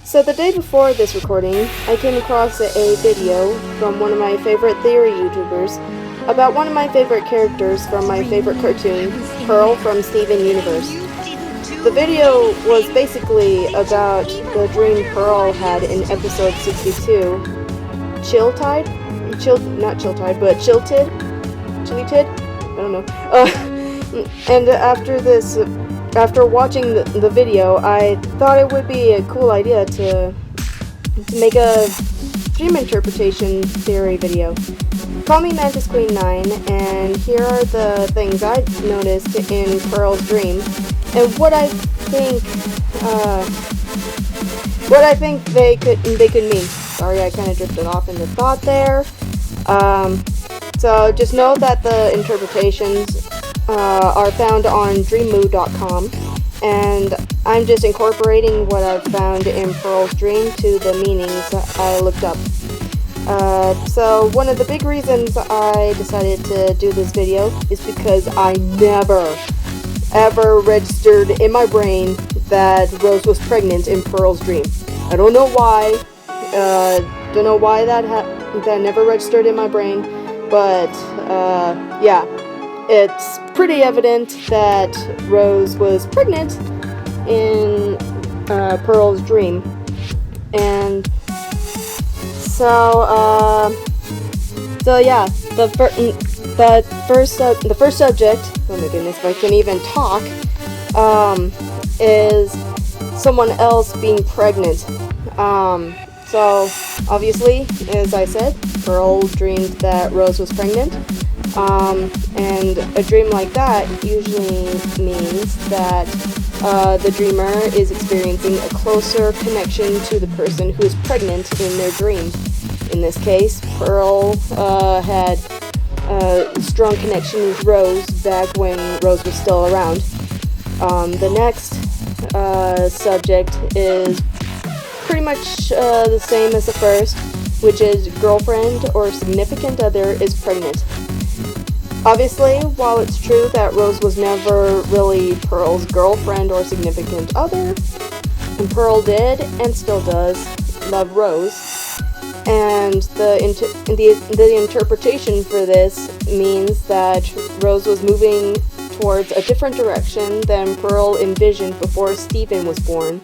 So the day before this recording, I came across a video from one of my favorite theory YouTubers about one of my favorite characters from my favorite cartoon, Pearl from Steven Universe. The video was basically about the dream Pearl had in episode 62, Chiltide? Not Chiltide, but Chilted? I don't know. And after watching the video, I thought it would be a cool idea to make a dream interpretation theory video. Call me Mantis Queen 9, and here are the things I noticed in Pearl's dream, and what I think they could mean. Sorry, I kind of drifted off into thought there. So just know that the interpretations are found on dreammood.com, and I'm just incorporating what I've found in Pearl's dream to the meanings I looked up. So one of the big reasons I decided to do this video is because I never, ever registered in my brain that Rose was pregnant in Pearl's dream. I don't know why. That never registered in my brain, but yeah. It's pretty evident that Rose was pregnant in Pearl's dream, and so yeah, the first subject. Oh my goodness, if I can even talk, is someone else being pregnant. So obviously, as I said, Pearl dreamed that Rose was pregnant. And a dream like that usually means that the dreamer is experiencing a closer connection to the person who is pregnant in their dream. In this case, Pearl had a strong connection with Rose back when Rose was still around. The next subject is pretty much the same as the first, which is girlfriend or significant other is pregnant. Obviously, while it's true that Rose was never really Pearl's girlfriend or significant other, and Pearl did, and still does, love Rose, and the interpretation for this means that Rose was moving towards a different direction than Pearl envisioned before Steven was born,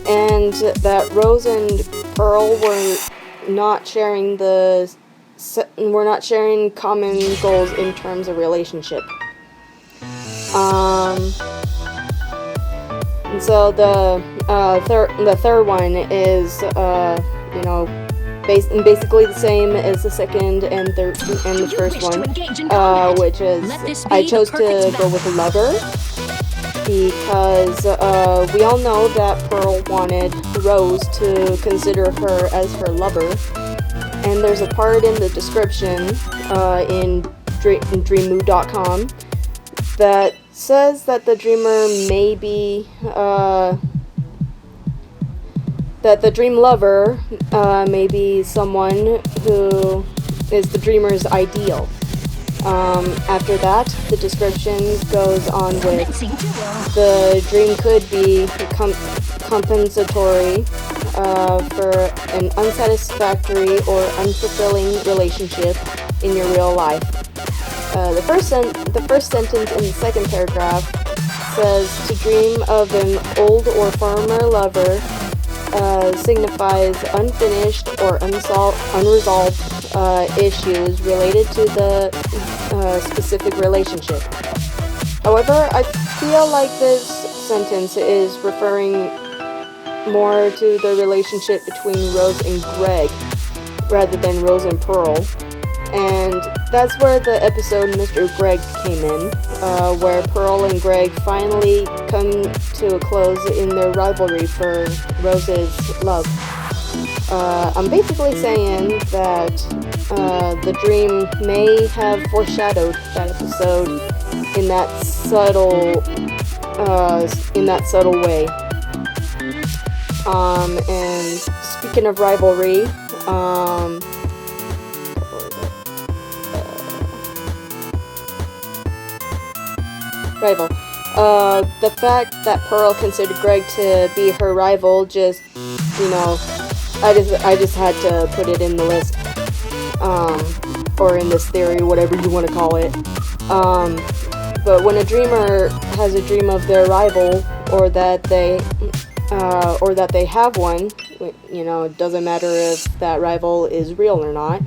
and that Rose and Pearl were not sharing common goals in terms of relationship. And so the third one is basically the same as the second and the first one, which is I chose to go with lover because we all know that Pearl wanted Rose to consider her as her lover. And there's a part in the description in dreammood.com that says that the dreamer may be, that the dream lover may be someone who is the dreamer's ideal. After that, the description goes on with the dream could be compensatory for an unsatisfactory or unfulfilling relationship in your real life. The first sentence in the second paragraph says to dream of an old or former lover signifies unfinished or unresolved issues related to the specific relationship. However, I feel like this sentence is referring more to the relationship between Rose and Greg rather than Rose and Pearl, and that's where the episode Mr. Greg came in, where Pearl and Greg finally come to a close in their rivalry for Rose's love. I'm basically saying that the dream may have foreshadowed that episode in that subtle way. And speaking of rivalry, the fact that Pearl considered Greg to be her rival just you know, I just had to put it in the list, or in this theory, whatever you want to call it. But when a dreamer has a dream of their rival, or that they have one, you know, it doesn't matter if that rival is real or not.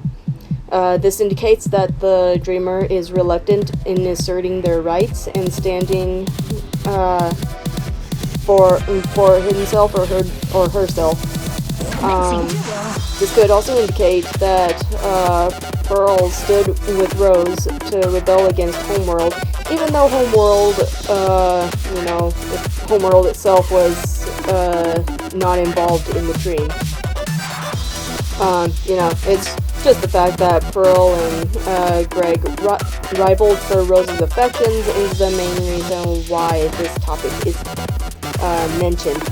This indicates that the dreamer is reluctant in asserting their rights and standing for himself or herself. This could also indicate that Pearl stood with Rose to rebel against Homeworld, even though Homeworld, you know, Homeworld itself was not involved in the dream. You know, it's just the fact that Pearl and Greg rivaled for Rose's affections is the main reason why this topic is mentioned.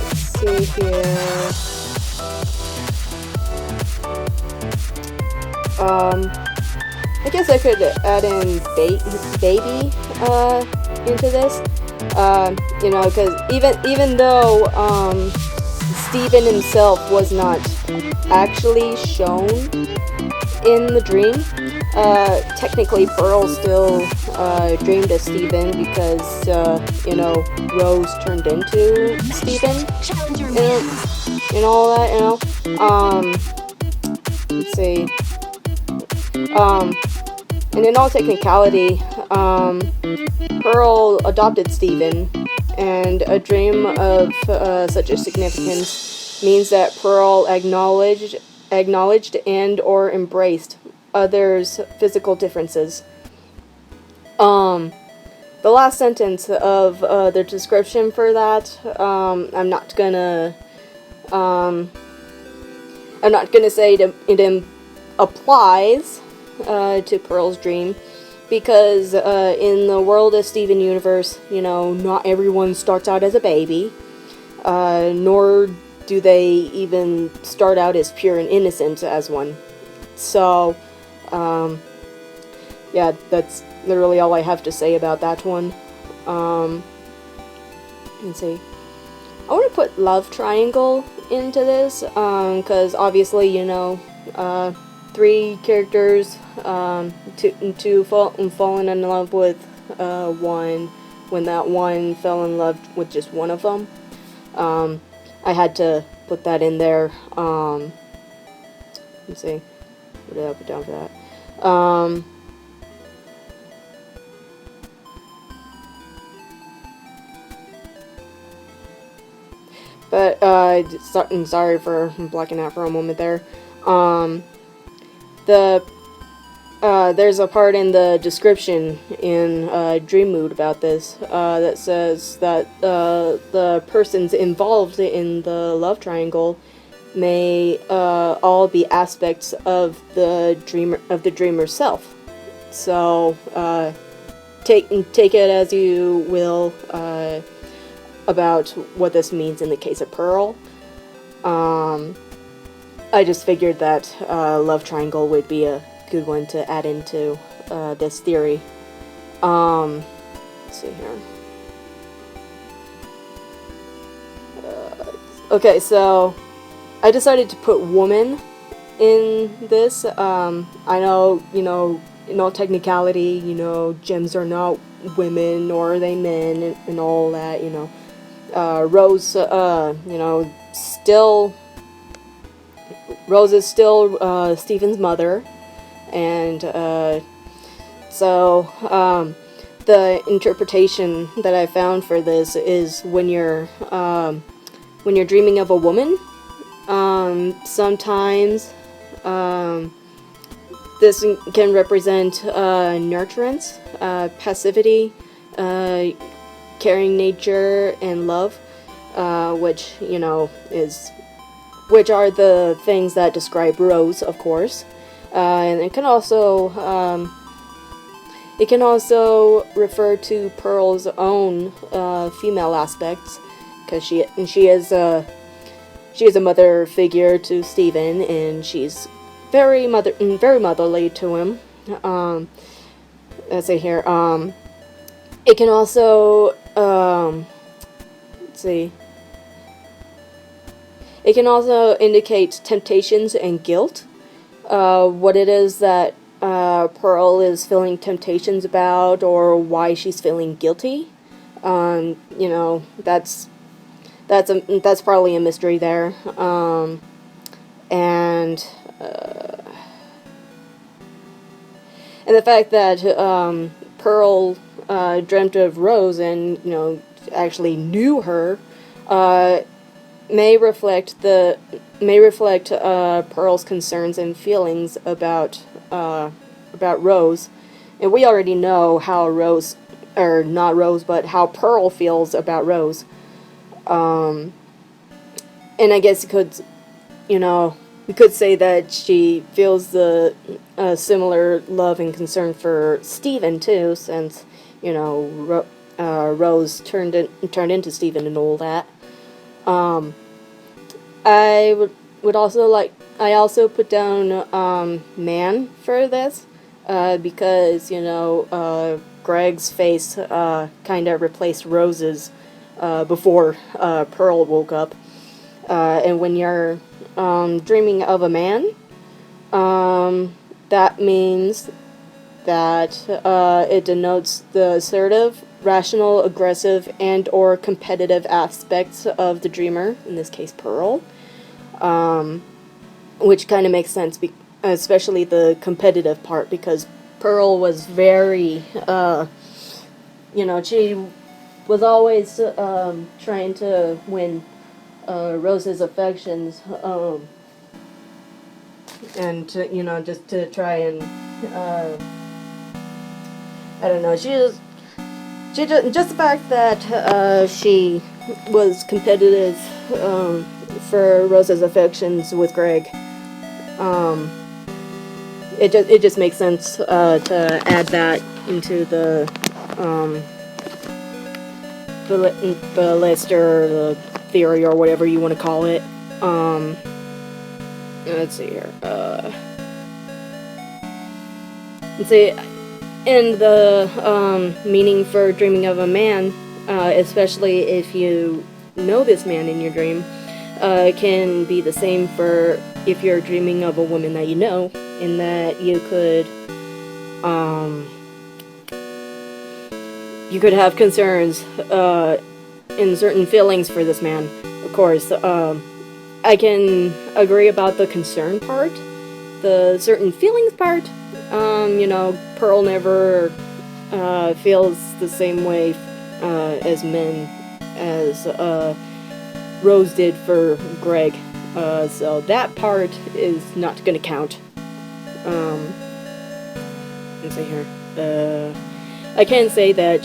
Let's see here. I guess I could add in baby into this. You know, because even though Stephen himself was not actually shown in the dream, technically Pearl still dreamed of Stephen because you know, Rose turned into Stephen and all that, you know. Let's see. And in all technicality, Pearl adopted Stephen, and a dream of such a significance means that Pearl acknowledged and or embraced others' physical differences. The last sentence of the description for that, I'm not gonna say it applies to Pearl's dream, because in the World of Steven universe, you know, not everyone starts out as a baby, nor do they even start out as pure and innocent as one. So, yeah, that's literally all I have to say about that one. Let's see. I want to put love triangle into this, because obviously, you know, 3 characters, two fallen in love with one, when that one fell in love with just one of them. I had to put that in there. Let's see, what did I put down for that? But I'm sorry for blacking out for a moment there. There's a part in the description in Dream Mood about this that says that the persons involved in the love triangle may all be aspects of the dreamer's self. So take it as you will about what this means in the case of Pearl. I just figured that love triangle would be a good one to add into this theory. Let's see here. Okay, so I decided to put woman in this. I know, in all technicality, gems are not women, nor are they men, and all that, Rose, Rose is still Stephen's mother, and so the interpretation that I found for this is when you're dreaming of a woman, sometimes this can represent nurturance, passivity, caring nature, and love, which are the things that describe Rose, of course. And it can also refer to Pearl's own female aspects, because she is a mother figure to Stephen, and she's very motherly to him. Let's see here. It can also let's see. It can also indicate temptations and guilt. What it is that Pearl is feeling temptations about, or why she's feeling guilty. That's probably a mystery there. And the fact that Pearl dreamt of Rose and actually knew her may reflect Pearl's concerns and feelings about Rose, and we already know how Rose, or not Rose, but how Pearl feels about Rose. And I guess we could say that she feels the similar love and concern for Stephen too, since Rose turned into Stephen and all that. I also put down man for this, because Greg's face kind of replaced Rose's before Pearl woke up, and when you're dreaming of a man, that means that it denotes the assertive, rational, aggressive, and or competitive aspects of the dreamer, in this case Pearl, which kind of makes sense, especially the competitive part, because Pearl was very, she was always trying to win Rose's affections, and just to try and I don't know. Just the fact that she was competitive for Rose's affections with Greg. It just makes sense to add that into the list, or the theory, or whatever you want to call it. Let's see here. Let's see. And the meaning for dreaming of a man, especially if you know this man in your dream, can be the same for if you're dreaming of a woman that you know, in that you could have concerns and certain feelings for this man. Of course, I can agree about the concern part. The certain feelings part, Pearl never feels the same way as men as Rose did for Greg. So that part is not going to count. Let's see here. I can say that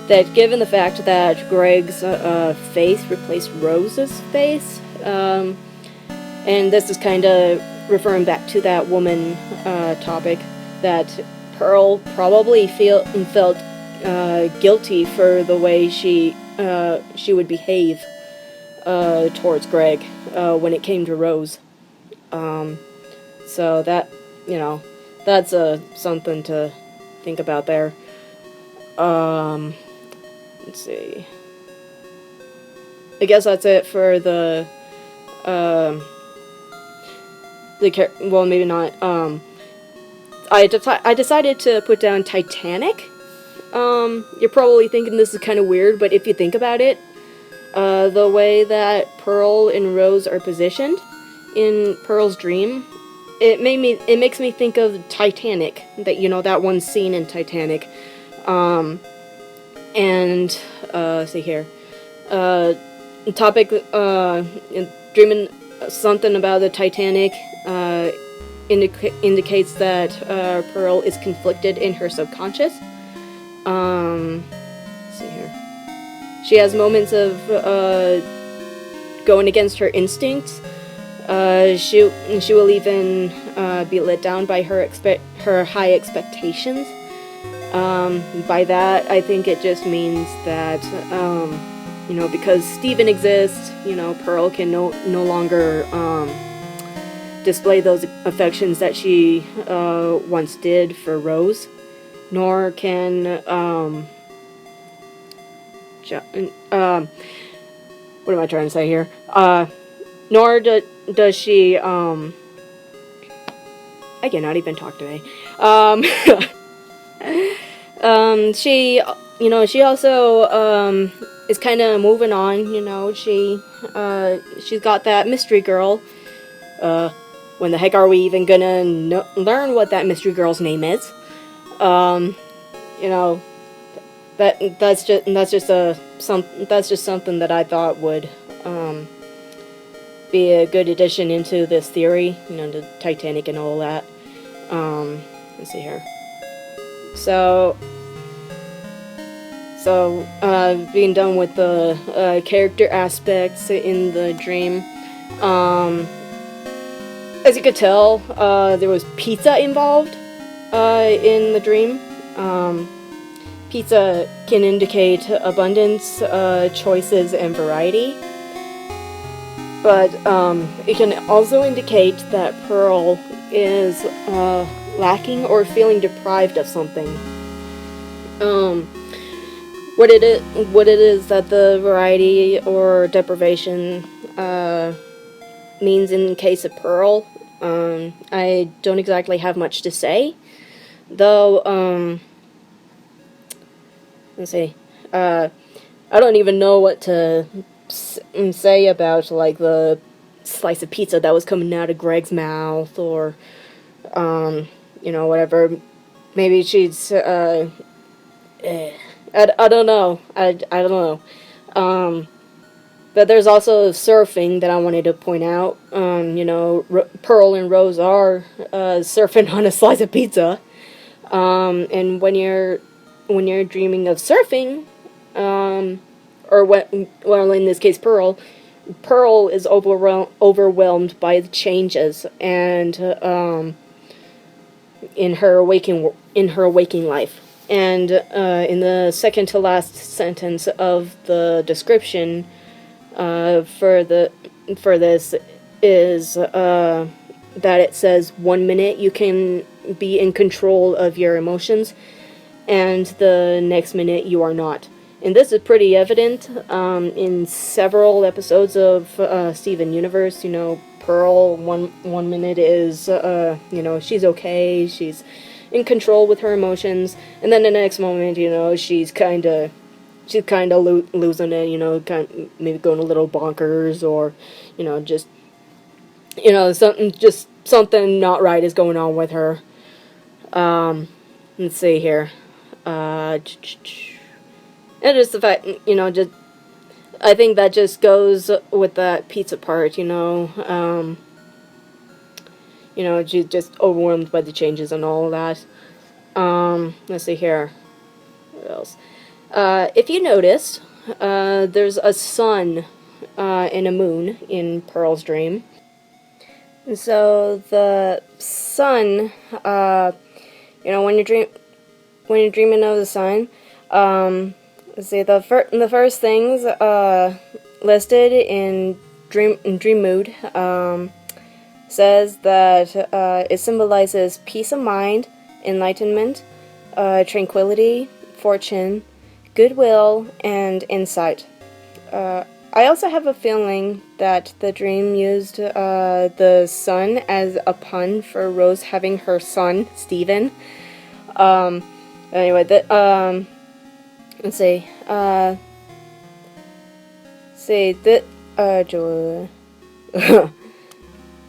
that given the fact that Greg's face replaced Rose's face, and this is kind of referring back to that woman topic, that Pearl probably felt guilty for the way she would behave towards Greg when it came to Rose. So that, that's something to think about there. Let's see. I guess that's it for the well, maybe not. I decided to put down Titanic. You're probably thinking this is kind of weird, but if you think about it, the way that Pearl and Rose are positioned in Pearl's dream, it makes me think of Titanic. That one scene in Titanic. And see here. Topic dreaming something about the Titanic indicates that Pearl is conflicted in her subconscious. Let's see here. She has moments of going against her instincts. She will even be let down by her high expectations. By that, I think it just means that because Stephen exists, Pearl can no longer display those affections that she once did for Rose, nor what am I trying to say here? Nor does she, I cannot even talk today. She, she also, is kind of moving on, she's got that mystery girl. When the heck are we even gonna learn what that mystery girl's name is? That's just something that I thought would, be a good addition into this theory, the Titanic and all that. Let's see here. So, being done with the character aspects in the dream, as you could tell, there was pizza involved in the dream. Pizza can indicate abundance, choices, and variety. But it can also indicate that Pearl is lacking or feeling deprived of something. What it is that the variety or deprivation means in the case of Pearl, I don't exactly have much to say. Though, let's see, I don't even know what to say about, like, the slice of pizza that was coming out of Greg's mouth, or, whatever. Maybe she's, I don't know. I don't know. But there's also surfing that I wanted to point out. Pearl and Rose are surfing on a slice of pizza. And when you're dreaming of surfing, well, in this case, Pearl is overwhelmed by the changes, and in her waking life. And in the second to last sentence of the description for this is that it says 1 minute you can be in control of your emotions, and the next minute you are not. And this is pretty evident in several episodes of Steven Universe. Pearl, one minute is, she's okay, she's in control with her emotions, and then the next moment, she's kind of losing it, maybe going a little bonkers, or, something not right is going on with her. Let's see here. And just the fact, I think that just goes with that pizza part, she's just overwhelmed by the changes and all that. Let's see here. What else? If you notice, there's a sun and a moon in Pearl's dream. And so the sun, when you're dreaming of the sun, let's see, the first things listed in dream mood says that it symbolizes peace of mind, enlightenment, tranquility, fortune, goodwill, and insight. I also have a feeling that the dream used the sun as a pun for Rose having her son, Stephen. Anyway, let's see.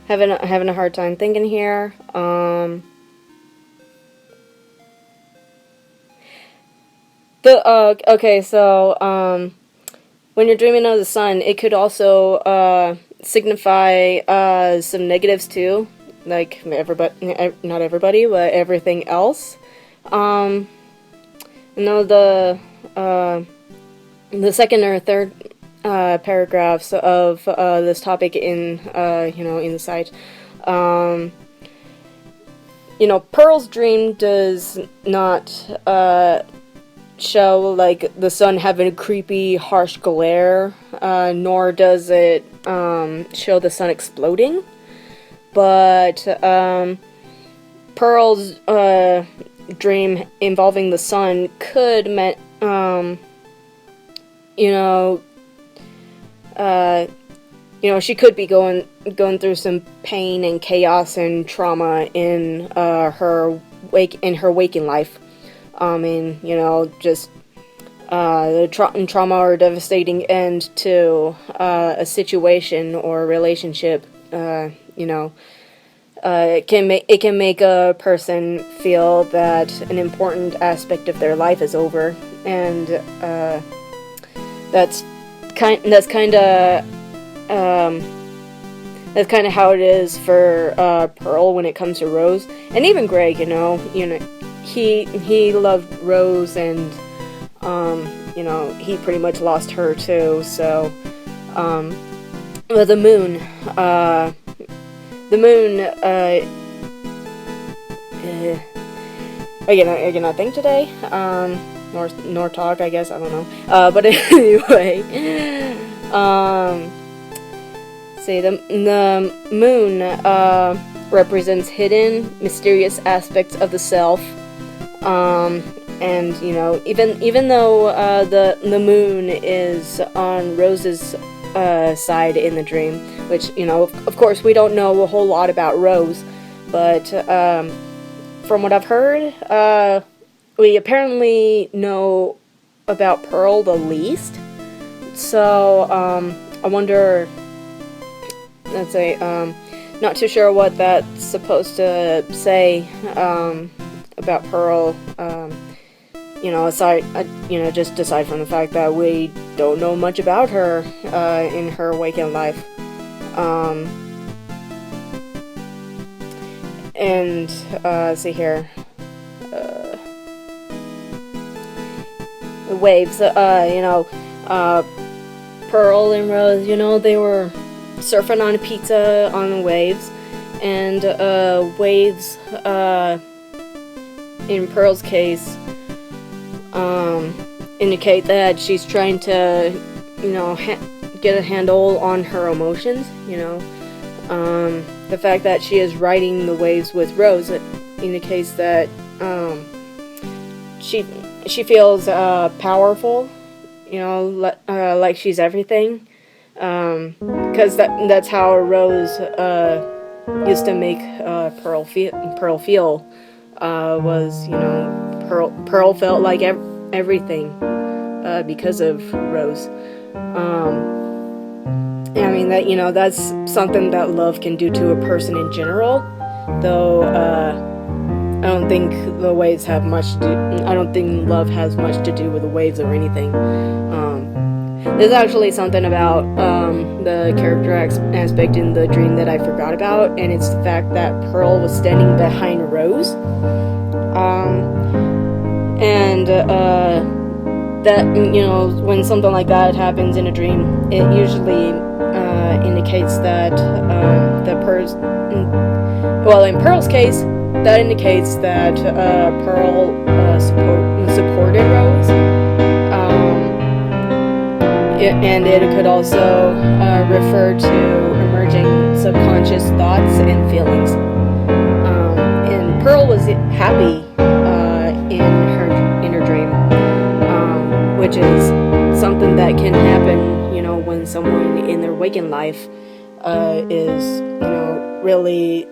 Having a hard time thinking here. Okay, so when you're dreaming of the sun, it could also signify some negatives too, like everybody, not everybody, but everything else. The second or third paragraphs of this topic in in the site, Pearl's dream does not show like the sun having a creepy, harsh glare, nor does it show the sun exploding. But Pearl's dream involving the sun could she could be going through some pain and chaos and trauma in her waking life. And just trauma or devastating end to a situation or a relationship. It can make a person feel that an important aspect of their life is over, and that's kind of how it is for Pearl when it comes to Rose, and even Greg. He loved Rose, and he pretty much lost her too. So, but the moon. I cannot think today. Nor talk, I guess. I don't know. But anyway, see, the moon represents hidden, mysterious aspects of the self. And even though the moon is on Rose's side in the dream, which of course we don't know a whole lot about Rose, but from what I've heard, we apparently know about Pearl the least. So I wonder. Let's say, not too sure what that's supposed to say about Pearl. Just aside from the fact that we don't know much about her in her waking life. And let's see here. The waves. Pearl and Rose. They were surfing on a pizza on the waves, and waves. In Pearl's case, indicate that she's trying to, get a handle on her emotions. The fact that she is riding the waves with Rose, it indicates that she feels powerful. Like she's everything. Because that's how Rose used to make Pearl feel. Was Pearl felt like everything because of Rose. That's something that love can do to a person in general. Though I don't think the waves have much to do. I don't think love has much to do with the waves or anything. There's actually something about the character aspect in the dream that I forgot about, and it's the fact that Pearl was standing behind Rose. That, when something like that happens in a dream, it usually indicates that in Pearl's case, that indicates that Pearl supported Rose. And it could also refer to emerging subconscious thoughts and feelings. And Pearl was happy in her dream, which is something that can happen, when someone in their waking life is, really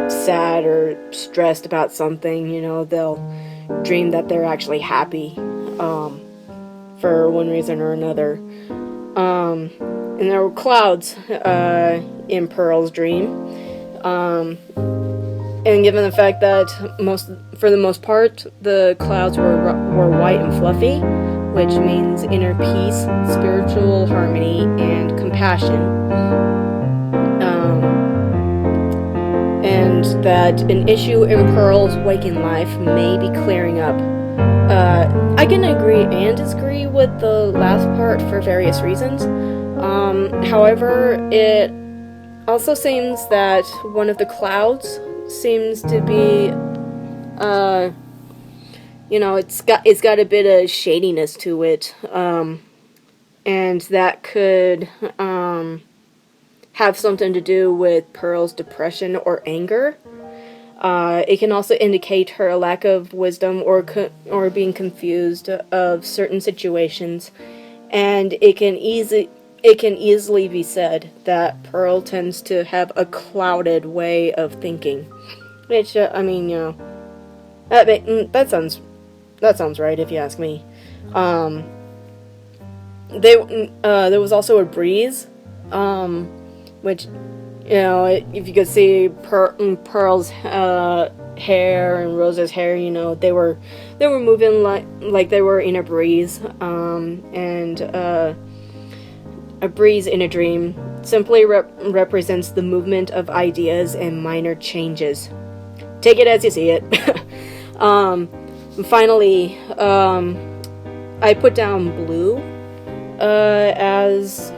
sad or stressed about something. They'll dream that they're actually happy for one reason or another. And there were clouds in Pearl's dream. And given the fact that for the most part, the clouds were white and fluffy, which means inner peace, spiritual harmony, and compassion. And that an issue in Pearl's waking life may be clearing up. I can agree and disagree with the last part for various reasons. However, it also seems that one of the clouds seems to be, it's got a bit of shadiness to it, and that could have something to do with Pearl's depression or anger. It can also indicate her lack of wisdom or being confused of certain situations, and it can it can easily be said that Pearl tends to have a clouded way of thinking. Which, I mean, you know, that sounds right if you ask me. There was also a breeze, which, you know, if you could see Pearl's hair and Rose's hair, you know, they were moving like they were in a breeze, and a breeze in a dream simply represents the movement of ideas and minor changes. Take it as you see it. Finally, I put down blue as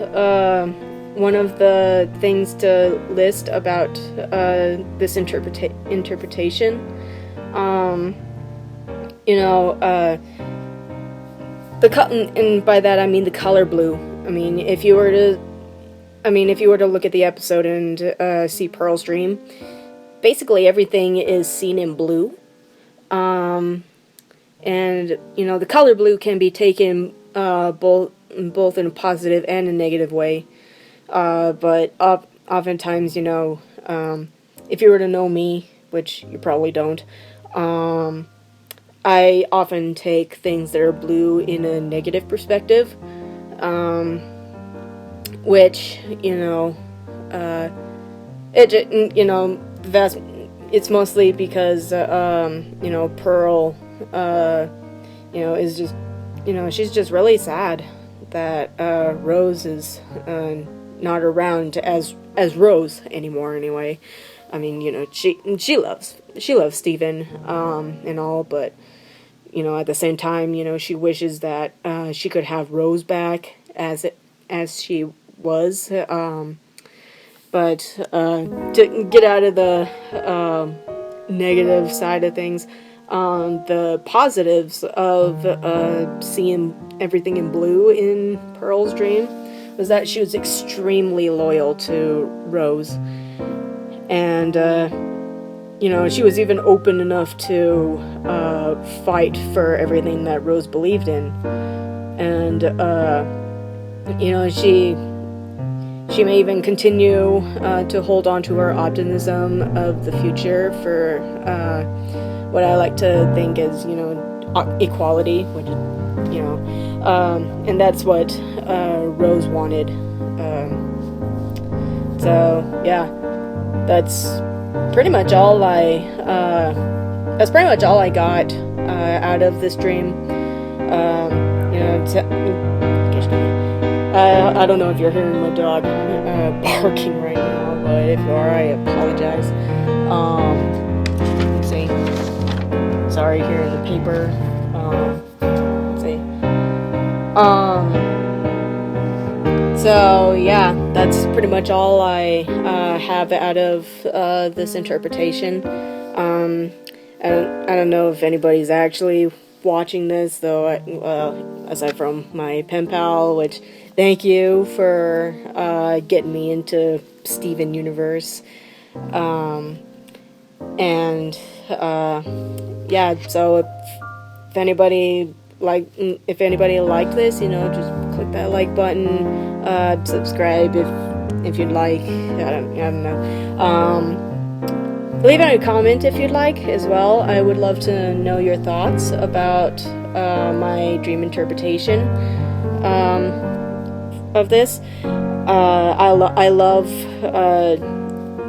one of the things to list about this interpretation. You know, and by that I mean the color blue. I mean, if you were to look at the episode and see Pearl's dream, basically everything is seen in blue. And you know, the color blue can be taken both in a positive and a negative way. But oftentimes, you know, if you were to know me, which you probably don't, I often take things that are blue in a negative perspective, which, you know, it's mostly because, you know, Pearl, you know, is just, you know, she's just really sad that Rose is not around as Rose anymore. Anyway, I mean, you know, she loves Steven, and all, but, you know, at the same time, you know, she wishes that she could have Rose back as she was. But to get out of the negative side of things, the positives of seeing everything in blue in Pearl's dream was that she was extremely loyal to Rose. And, you know, she was even open enough to fight for everything that Rose believed in. And, you know, she may even continue to hold on to her optimism of the future for what I like to think is, you know, equality, which is, you know, and that's what Rose wanted. So yeah, that's pretty much all I got out of this dream. You know, I don't know if you're hearing my dog barking right now, but if you are, I apologize. Let's see. Sorry, here in the paper. Let's see. So yeah, that's pretty much all I have out of this interpretation. I don't know if anybody's actually watching this, though. Aside from my pen pal, which thank you for getting me into Steven Universe. And yeah, so if anybody liked this, you know, just click that like button, subscribe if you'd like. I don't know. Leave a comment if you'd like as well. I would love to know your thoughts about my dream interpretation of this.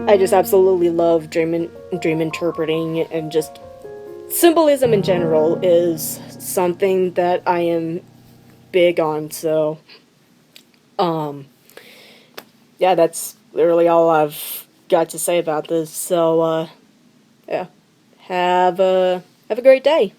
I just absolutely love dream interpreting, and just symbolism in general is something that I am big on. So, yeah, that's literally all I've got to say about this. So, yeah, have a great day.